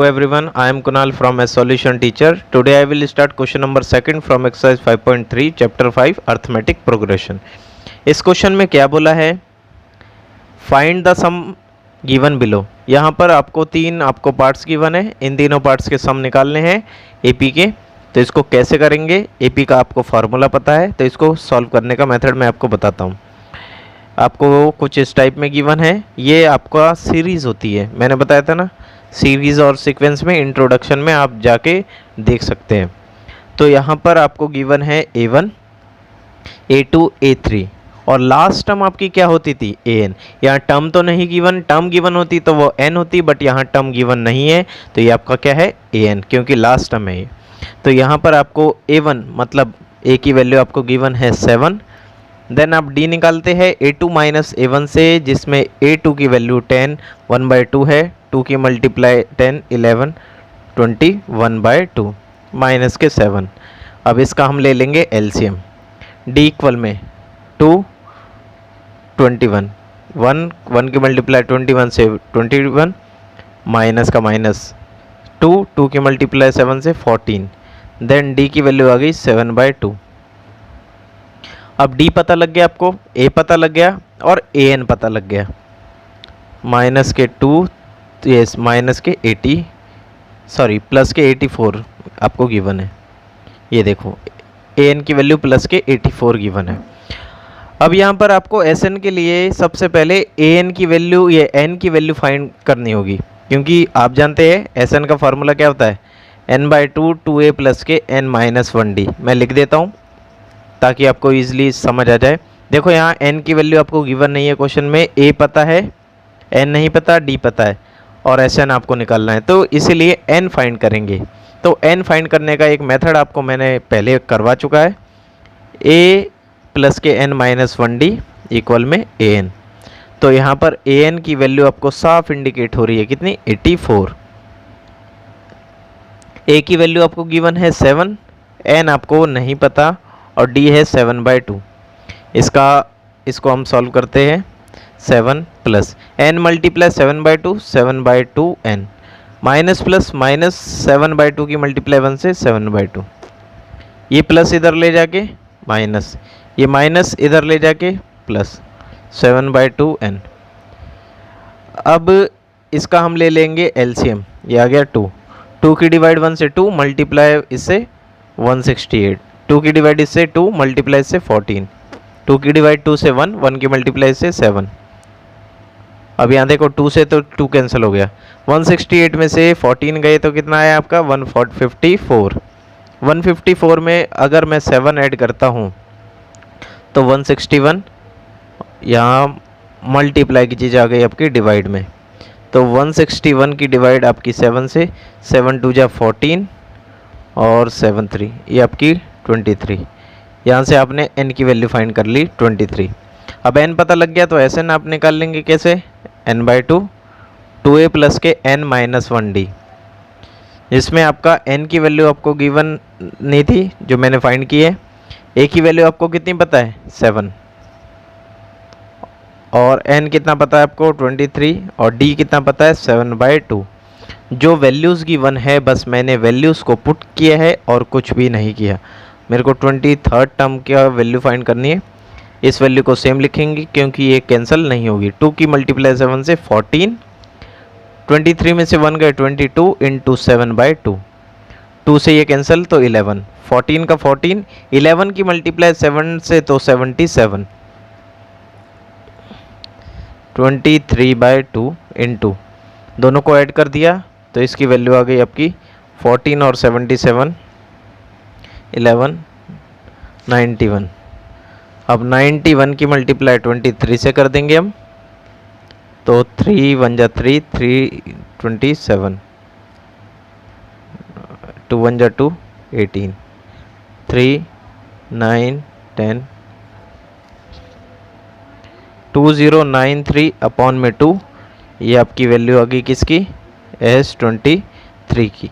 Hello everyone, I am Kunal from a solution teacher. Today I will start question number second from exercise 5.3 chapter 5 arithmetic progression. इस question में क्या बोला है, find the sum given below. यहाँ पर आपको तीन पार्ट्स गिवन है, इन तीनों पार्ट्स के सम निकालने हैं एपी के। तो इसको कैसे करेंगे, एपी का आपको फार्मूला पता है, तो इसको सॉल्व करने का मेथड मैं आपको बताता हूँ। आपको कुछ इस टाइप में गिवन है, ये आपका सीरीज़ होती है, मैंने बताया था ना, सीरीज़ और सीक्वेंस में इंट्रोडक्शन में आप जाके देख सकते हैं। तो यहाँ पर आपको गिवन है A1, A2, A3 और लास्ट टर्म आपकी क्या होती थी, AN। यहाँ टर्म तो नहीं गिवन, टर्म गिवन होती तो वो N होती, बट यहाँ टर्म गिवन नहीं है तो ये आपका क्या है, AN, क्योंकि लास्ट टर्म है ये। तो यहाँ पर आपको A1 मतलब A की वैल्यू आपको गिवन है 7। देन आप D निकालते हैं A2 माइनस A1 से, जिसमें A2 की वैल्यू 10, 1/2 है, 2 की मल्टीप्लाई 10, 11, 20, 1/2 माइनस के 7। अब इसका हम ले लेंगे एलसीएम। D इक्वल में 2, 21, 1 की मल्टीप्लाई 21 से 21, माइनस का माइनस 2 की मल्टीप्लाई 7 से 14। देन D की वैल्यू आ गई 7/2। अब D पता लग गया आपको, A पता लग गया और AN पता लग गया। माइनस के 2, यस माइनस के 80, सॉरी प्लस के 84 आपको गिवन है। ये देखो AN की वैल्यू प्लस के 84 गिवन है। अब यहाँ पर आपको SN के लिए सबसे पहले AN की वैल्यू, ये N की वैल्यू फाइंड करनी होगी, क्योंकि आप जानते हैं SN का फार्मूला क्या होता है, n/2 2a प्लस के n-1d। मैं लिख देता हूँ ताकि आपको ईजिली समझ आ जाए। देखो यहाँ n की वैल्यू आपको गिवन नहीं है क्वेश्चन में, A पता है, n नहीं पता, D पता है और SN आपको निकालना है, तो इसीलिए n फाइंड करेंगे। तो n फाइंड करने का एक मेथड आपको मैंने पहले करवा चुका है, A प्लस के n-1d इक्वल में AN। तो यहाँ पर AN की वैल्यू आपको साफ इंडिकेट हो रही है, कितनी, 84। A की वैल्यू आपको गिवन है 7, n आपको नहीं पता और D है 7/2। इसको हम सॉल्व करते हैं। 7 plus n multiply 7/2, 7/2 n, minus plus minus 7/2 की मल्टीप्लाई 1 से 7/2। ये प्लस इधर ले जाके माइनस, ये माइनस इधर ले जाके प्लस, 7/2 n। अब इसका हम ले लेंगे एलसीएम, ये आ गया 2 की डिवाइड 1 से 2, मल्टीप्लाई इससे 168, 2 की डिवाइड इससे 2, मल्टीप्लाई से 14, 2 की डिवाइड 2 से 1 की मल्टीप्लाई से 7। अब यहाँ देखो 2 से तो 2 कैंसिल हो गया, 168 में से 14 गए तो कितना आया आपका, 154। 154 में अगर मैं 7 ऐड करता हूँ तो 161, यहाँ मल्टीप्लाई की चीज़ आ गई आपकी डिवाइड में, तो 161 की डिवाइड आपकी 7 से, 7 2 जा 14 और 7 3, ये आपकी 23। यहाँ से आपने n की वैल्यू फाइंड कर ली 23। अब n पता लग गया तो SN आप निकाल लेंगे कैसे, n/2 2a प्लस के n-1d, जिसमें आपका n की वैल्यू आपको गिवन नहीं थी जो मैंने फाइंड की है। a की वैल्यू आपको कितनी पता है, 7, और n कितना पता है आपको, 23, और d कितना पता है, 7/2। जो वैल्यूज़ गिवन है बस मैंने वैल्यूज़ को पुट किया है और कुछ भी नहीं किया। मेरे को 23rd टर्म का वैल्यू फाइंड करनी है, इस वैल्यू को सेम लिखेंगे क्योंकि ये कैंसिल नहीं होगी। 2 की मल्टीप्लाई 7 से 14, 23 में से 1 गए 22 इंटू 7/2, 2 से ये कैंसिल तो 11, 14 का 14, 11 की मल्टीप्लाई 7 से तो 77, 23/2 इंटू दोनों को ऐड कर दिया तो इसकी वैल्यू आ गई आपकी 14 और 77, 11, 91। अब 91 की मल्टीप्लाई 23 से कर देंगे हम, तो 3 1 जा 3, 3 27, 2 1 जा 2, 18, 3 9 10, 2093 अपॉन में 2, ये आपकी वैल्यू आ गई किसकी, S23 की।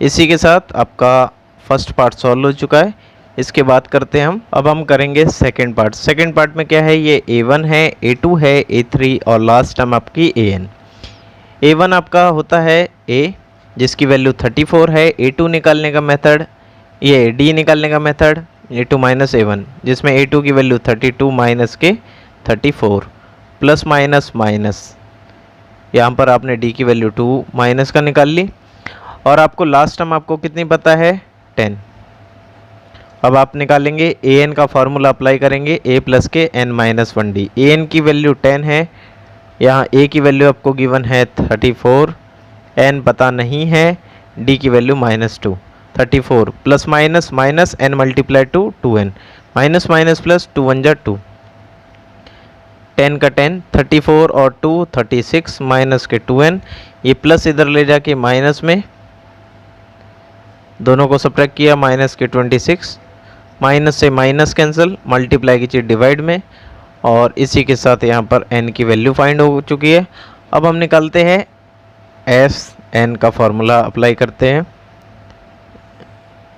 इसी के साथ आपका फर्स्ट पार्ट सॉल्व हो चुका है। इसके बाद करते हैं अब हम करेंगे सेकंड पार्ट। सेकंड पार्ट में क्या है, ये A1 है, A2 है, A3 और लास्ट टर्म आपकी AN। A1 आपका होता है A, जिसकी वैल्यू 34 है। A2 निकालने का मेथड, ये D निकालने का मेथड A2 माइनस A1, जिसमें A2 की वैल्यू 32 माइनस के 34 प्लस माइनस माइनस, यहाँ पर आपने D की वैल्यू 2 माइनस का निकाल ली। और आपको लास्ट टर्म आपको कितनी पता है, 10। अब आप निकालेंगे an का फार्मूला अप्लाई करेंगे a प्लस के n माइनस 1d। an की वैल्यू 10 है, यहाँ a की वैल्यू आपको गिवन है 34, n पता नहीं है, d की value -2। 34 plus minus minus n multiply two 2n, minus minus plus 2 1 जा 2, 10 का 10, 34 और 2 36 माइनस के 2n, ये प्लस इधर ले जाके माइनस में, दोनों को सब्ट्रैक्ट किया, माइनस के 26, माइनस से माइनस कैंसिल, मल्टीप्लाई कीजिए डिवाइड में, और इसी के साथ यहाँ पर n की वैल्यू फाइंड हो चुकी है। अब हम निकालते हैं एस n का फॉर्मूला अप्लाई करते हैं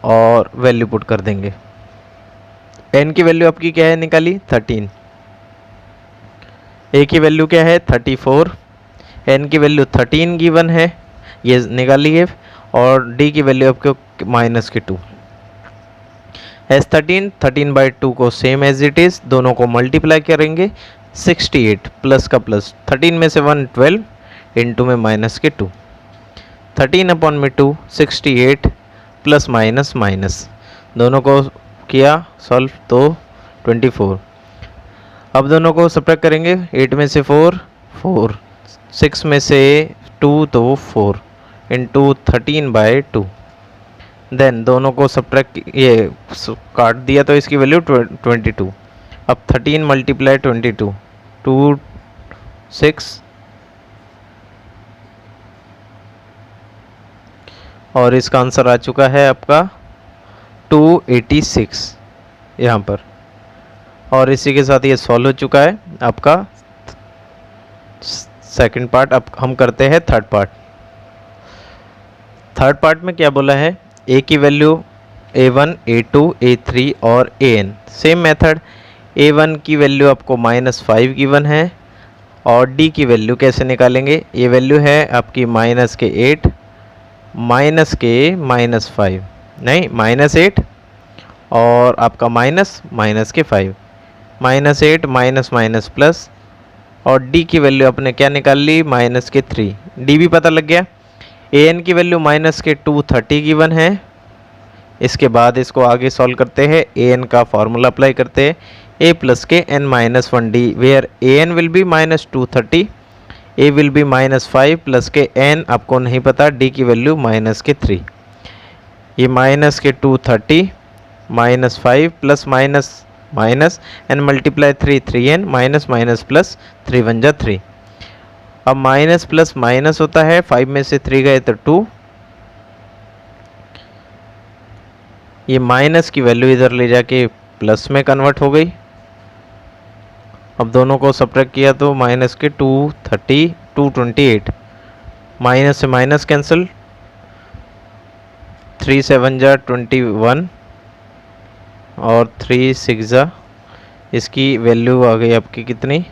और वैल्यू पुट कर देंगे। n की वैल्यू आपकी क्या है निकाली, 13, a की वैल्यू क्या है 34, n की वैल्यू 13 गिवन है, ये निकाली है, और d की वैल्यू आपको -2। एस 13 बाई 2 को सेम एज इट इज़, दोनों को मल्टीप्लाई करेंगे, 68 प्लस का प्लस, 13 में से 1 12, इंटू में माइनस के 2, 13 अपॉन में 2, 68 प्लस माइनस माइनस, दोनों को किया सॉल्व तो 24। अब दोनों को सब्ट्रैक्ट करेंगे, 8 में से 4 4, 6 में से 2 तो 4, इंटू 13 बाई 2, देन दोनों को सब्ट्रैक्ट ये काट दिया तो इसकी वैल्यू 22। अब 13 मल्टीप्लाई 22, 2 6, और इसका आंसर आ चुका है आपका 286 यहाँ पर। और इसी के साथ ये सॉल्व हो चुका है आपका सेकंड पार्ट। अब हम करते हैं थर्ड पार्ट। थर्ड पार्ट में क्या बोला है, a की वैल्यू a1 a2 a3 और an, सेम मेथड, a1 की वैल्यू आपको -5 गिवन है, और d की वैल्यू कैसे निकालेंगे, ये वैल्यू है आपकी -8 -5 नहीं -8 और आपका माइनस के 5, -8 माइनस प्लस, और d की वैल्यू आपने क्या निकाल ली, -3, d भी पता लग गया। an की वैल्यू -230 गिवन है। इसके बाद इसको आगे सॉल्व करते हैं, an का फार्मूला अप्लाई करते हैं, a प्लस के n-1d, where an will be -230, a will be -5 plus के n आपको नहीं पता, d की वैल्यू -3, ये -230 -5 plus minus n multiply 3 3n minus plus 3 1 जा 3। अब माइनस प्लस माइनस होता है, 5 में से 3 गए तो 2, ये माइनस की वैल्यू इधर ले जाके प्लस में कन्वर्ट हो गई। अब दोनों को सब्ट्रैक्ट किया तो माइनस के 228, माइनस से माइनस कैंसिल, 3 7 जा 21 और 3 6 जा, इसकी वैल्यू आ गई आपकी कितनी,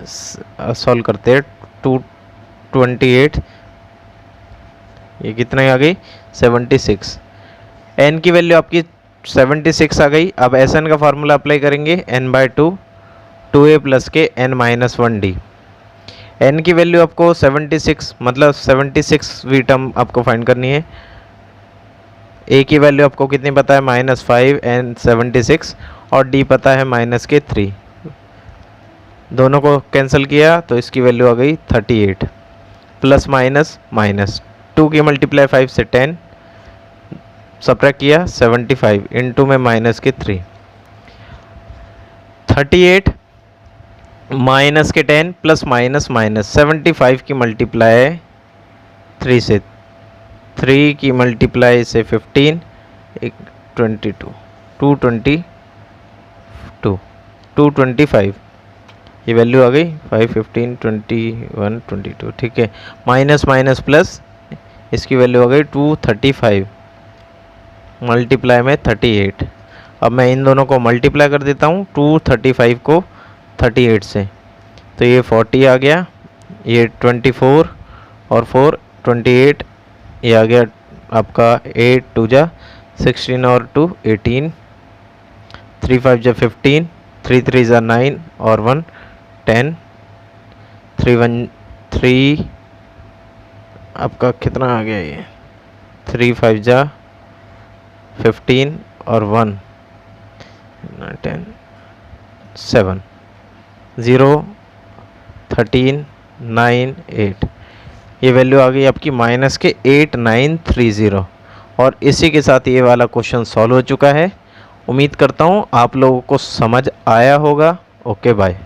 सॉल्व करते हैं, 228, ये कितने आ गई 76, n की वैल्यू आपकी 76 आ गई। अब Sn का फार्मूला अप्लाई करेंगे, n/2 2a प्लस के n-1d, n की वैल्यू आपको 76 मतलब 76वीं टर्म आपको फाइंड करनी है। a की वैल्यू आपको कितनी पता है, -5 n 76, और d पता है -3, दोनों को कैंसिल किया तो इसकी वैल्यू आ गई 38, प्लस माइनस 2 की मल्टीप्लाई 5 से 10, सब्ट्रैक्ट किया 75, इंटू में -3, 38 माइनस के 10 प्लस माइनस 75 की मल्टीप्लाई 3 से, 3 की मल्टीप्लाई से 15, 22 225, ये वैल्यू आ गई 5 15 21 22, ठीक है। माइनस प्लस इसकी वैल्यू आ गई 235 मल्टीप्लाई में 38। अब मैं इन दोनों को मल्टीप्लाई कर देता हूँ, 235 को 38 से, तो ये 40 आ गया, ये 24 और 4 28, ये आ गया आपका 8 2 जा 16 और 2 18, 3 5 जा 15, 3 3 जा 9 और 1 10, 3 1 3, आपका कितना आ गया ये 3 5 जा 15 और 1 10 7 0 13 9 8, ये वैल्यू आ गई आपकी माइनस के 8930। और इसी के साथ ये वाला क्वेश्चन सॉल्व हो चुका है। उम्मीद करता हूँ आप लोगों को समझ आया होगा। Okay bye.